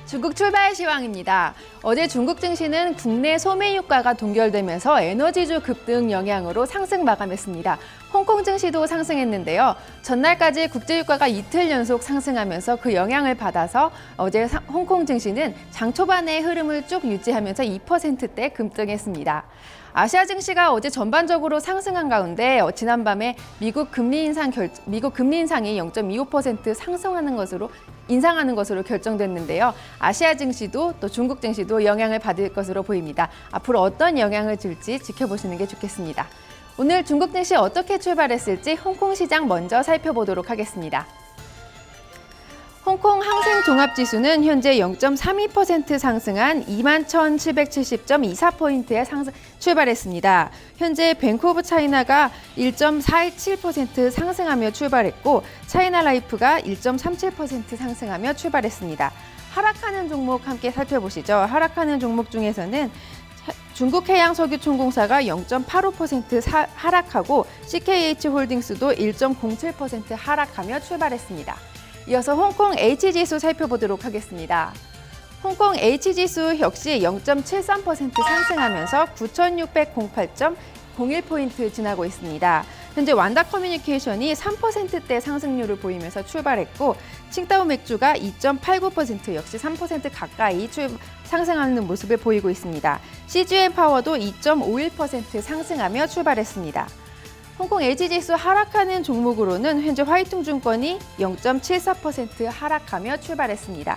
중국 출발 시황입니다. 어제 중국 증시는 국내 소매 유가가 동결되면서 에너지주 급등 영향으로 상승 마감했습니다. 홍콩 증시도 상승했는데요. 전날까지 국제 유가가 이틀 연속 상승하면서 그 영향을 받아서 어제 홍콩 증시는 장 초반의 흐름을 쭉 유지하면서 2%대 급등했습니다. 아시아 증시가 어제 전반적으로 상승한 가운데 지난밤에 미국 금리 인상이 0.25% 인상하는 것으로 결정됐는데요. 아시아 증시도 또 중국 증시도 영향을 받을 것으로 보입니다. 앞으로 어떤 영향을 줄지 지켜보시는 게 좋겠습니다. 오늘 중국 증시 어떻게 출발했을지 홍콩 시장 먼저 살펴보도록 하겠습니다. 홍콩 항생종합지수는 현재 0.32% 상승한 21,770.24포인트에 출발했습니다. 현재 뱅크 오브 차이나가 1.417% 상승하며 출발했고 차이나라이프가 1.37% 상승하며 출발했습니다. 하락하는 종목 함께 살펴보시죠. 하락하는 종목 중에서는 중국해양석유총공사가 0.85% 하락하고 CKH홀딩스도 1.07% 하락하며 출발했습니다. 이어서 홍콩 H지수 살펴보도록 하겠습니다. 홍콩 H지수 역시 0.73% 상승하면서 9,608.01포인트 지나고 있습니다. 현재 완다커뮤니케이션이 3%대 상승률을 보이면서 출발했고 칭따오 맥주가 2.89% 역시 3% 가까이 상승하는 모습을 보이고 있습니다. CGN파워도 2.51% 상승하며 출발했습니다. 홍콩 H지수 하락하는 종목으로는 현재 화이퉁증권이 0.74% 하락하며 출발했습니다.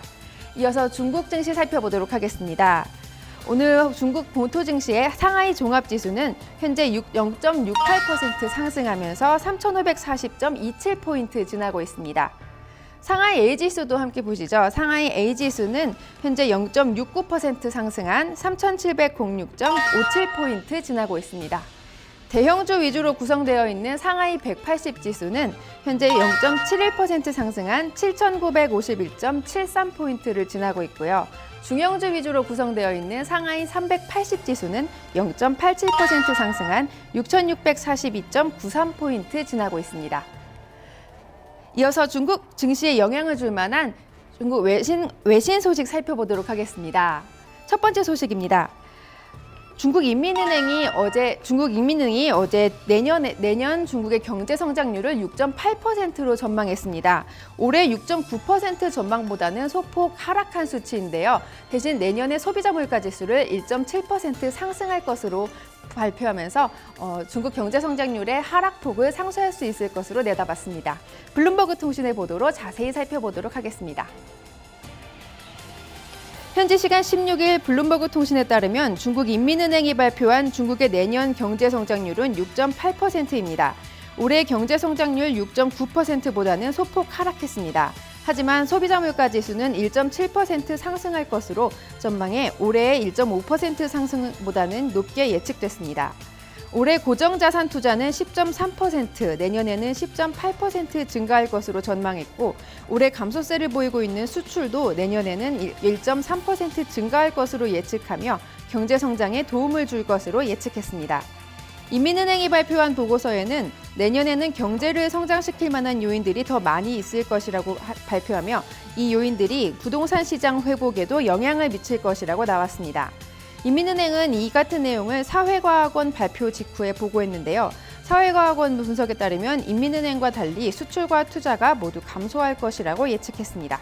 이어서 중국 증시 살펴보도록 하겠습니다. 오늘 중국 본토 증시의 상하이 종합지수는 현재 0.68% 상승하면서 3,540.27포인트 지나고 있습니다. 상하이 A지수도 함께 보시죠. 상하이 A지수는 현재 0.69% 상승한 3,706.57포인트 지나고 있습니다. 대형주 위주로 구성되어 있는 상하이 180지수는 현재 0.71% 상승한 7,951.73포인트를 지나고 있고요. 중형주 위주로 구성되어 있는 상하이 380지수는 0.87% 상승한 6,642.93포인트 지나고 있습니다. 이어서 중국 증시에 영향을 줄 만한 중국 외신 소식 살펴보도록 하겠습니다. 첫 번째 소식입니다. 중국 인민은행이 어제 내년 중국의 경제 성장률을 6.8%로 전망했습니다. 올해 6.9% 전망보다는 소폭 하락한 수치인데요. 대신 내년의 소비자 물가 지수를 1.7% 상승할 것으로 발표하면서 중국 경제 성장률의 하락폭을 상쇄할 수 있을 것으로 내다봤습니다. 블룸버그 통신의 보도로 자세히 살펴보도록 하겠습니다. 현지 시간 16일 블룸버그 통신에 따르면 중국 인민은행이 발표한 중국의 내년 경제 성장률은 6.8%입니다. 올해 경제 성장률 6.9%보다는 소폭 하락했습니다. 하지만 소비자 물가 지수는 1.7% 상승할 것으로 전망해 올해의 1.5% 상승보다는 높게 예측됐습니다. 올해 고정자산 투자는 10.3%, 내년에는 10.8% 증가할 것으로 전망했고 올해 감소세를 보이고 있는 수출도 내년에는 1.3% 증가할 것으로 예측하며 경제 성장에 도움을 줄 것으로 예측했습니다. 인민은행이 발표한 보고서에는 내년에는 경제를 성장시킬 만한 요인들이 더 많이 있을 것이라고 발표하며 이 요인들이 부동산 시장 회복에도 영향을 미칠 것이라고 나왔습니다. 인민은행은 이 같은 내용을 사회과학원 발표 직후에 보고했는데요. 사회과학원 분석에 따르면 인민은행과 달리 수출과 투자가 모두 감소할 것이라고 예측했습니다.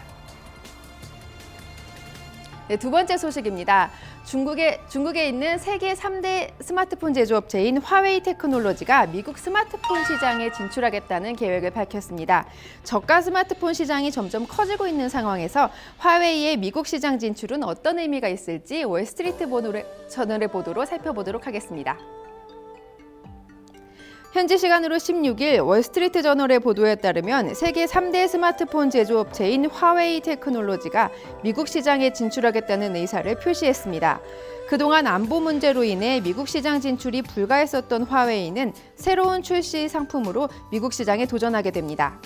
네, 두 번째 소식입니다. 중국에 있는 세계 3대 스마트폰 제조업체인 화웨이 테크놀로지가 미국 스마트폰 시장에 진출하겠다는 계획을 밝혔습니다. 저가 스마트폰 시장이 점점 커지고 있는 상황에서 화웨이의 미국 시장 진출은 어떤 의미가 있을지 월스트리트 저널의 보도로 살펴보도록 하겠습니다. 현지 시간으로 16일 월스트리트 저널의 보도에 따르면 세계 3대 스마트폰 제조업체인 화웨이 테크놀로지가 미국 시장에 진출하겠다는 의사를 표시했습니다. 그동안 안보 문제로 인해 미국 시장 진출이 불가했었던 화웨이는 새로운 출시 상품으로 미국 시장에 도전하게 됩니다.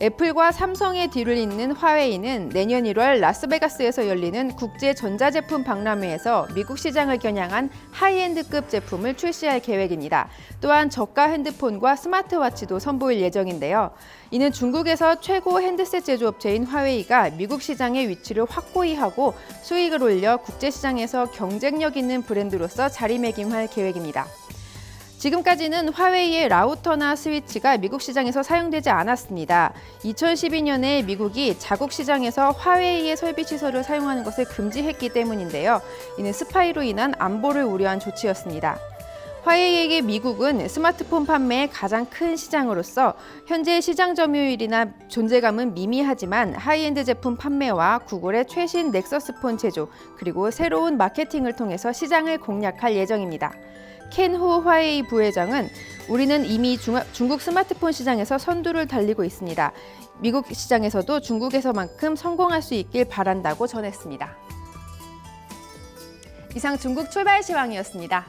애플과 삼성의 뒤를 잇는 화웨이는 내년 1월 라스베가스에서 열리는 국제 전자제품 박람회에서 미국 시장을 겨냥한 하이엔드급 제품을 출시할 계획입니다. 또한 저가 핸드폰과 스마트워치도 선보일 예정인데요. 이는 중국에서 최고 핸드셋 제조업체인 화웨이가 미국 시장의 위치를 확고히 하고 수익을 올려 국제시장에서 경쟁력 있는 브랜드로서 자리매김할 계획입니다. 지금까지는 화웨이의 라우터나 스위치가 미국 시장에서 사용되지 않았습니다. 2012년에 미국이 자국 시장에서 화웨이의 설비 시설을 사용하는 것을 금지했기 때문인데요. 이는 스파이로 인한 안보를 우려한 조치였습니다. 화웨이에게 미국은 스마트폰 판매의 가장 큰 시장으로서 현재 시장 점유율이나 존재감은 미미하지만 하이엔드 제품 판매와 구글의 최신 넥서스폰 제조 그리고 새로운 마케팅을 통해서 시장을 공략할 예정입니다. 켄후 화웨이 부회장은 우리는 이미 중국 스마트폰 시장에서 선두를 달리고 있습니다. 미국 시장에서도 중국에서만큼 성공할 수 있길 바란다고 전했습니다. 이상 중국 출발 시황이었습니다.